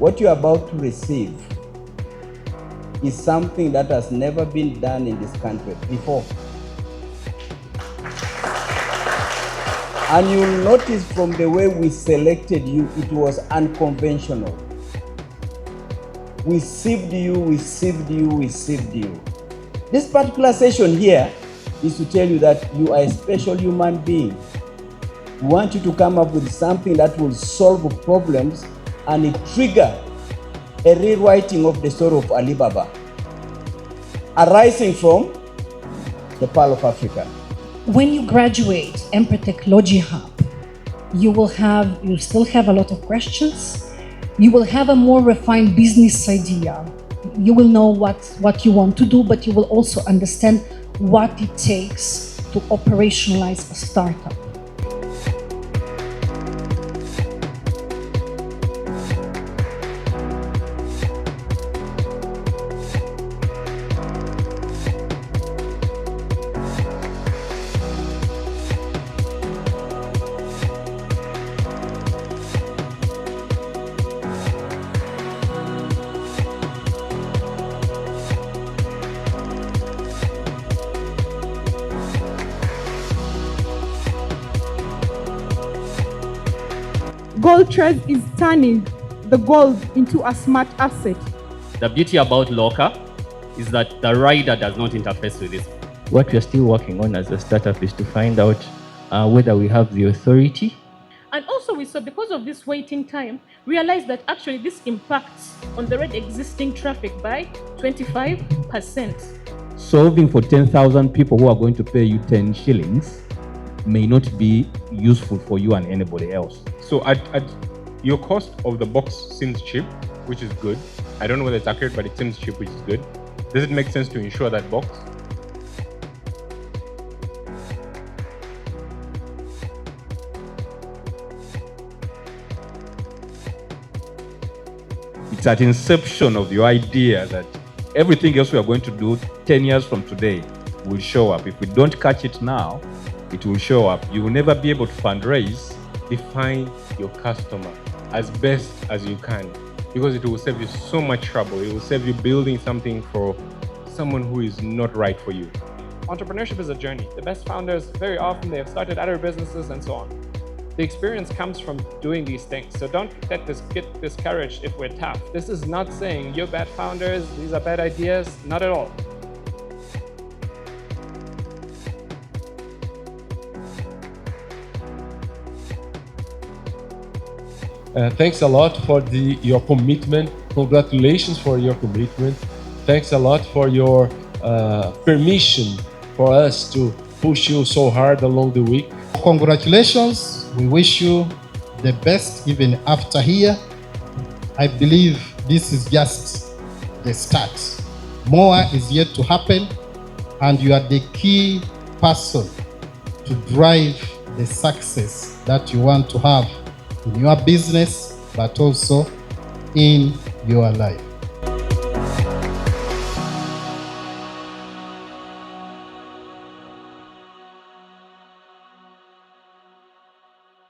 What you're about to receive is something that has never been done in this country before. And you'll notice from the way we selected you, it was unconventional. We sieved you, we sieved you, we sieved you. This particular session here is to tell you that you are a special human being. We want you to come up with something that will solve problems and it trigger a rewriting of the story of Alibaba, arising from the Pearl of Africa. When you graduate Empretec LogiHub, you still have a lot of questions. You will have a more refined business idea. You will know what you want to do, but you will also understand what it takes to operationalize a startup. Gold Trade is turning the gold into a smart asset. The beauty about Locker is that the rider does not interface with it. What we are still working on as a startup is to find out whether we have the authority. And also we saw, because of this waiting time, realized that actually this impacts on the red existing traffic by 25%. Solving for 10,000 people who are going to pay you 10 shillings may not be useful for you and anybody else. So at your cost of the box seems cheap, which is good. I don't know whether it's accurate, but it seems cheap, which is good. Does it make sense to insure that box? It's at inception of your idea that everything else we are going to do 10 years from today will show up. If we don't catch it now, it will show up. You will never be able to fundraise. Define your customer as best as you can, because it will save you so much trouble. It will save you building something for someone who is not right for you. Entrepreneurship is a journey. The best founders, very often they have started other businesses and so on. The experience comes from doing these things. So don't get discouraged if we're tough. This is not saying you're bad founders, these are bad ideas, not at all. Thanks a lot for your commitment. Congratulations for your commitment. Thanks a lot for your permission for us to push you so hard along the week. Congratulations. We wish you the best even after here. I believe this is just the start. More is yet to happen, and you are the key person to drive the success that you want to have in your business, but also in your life.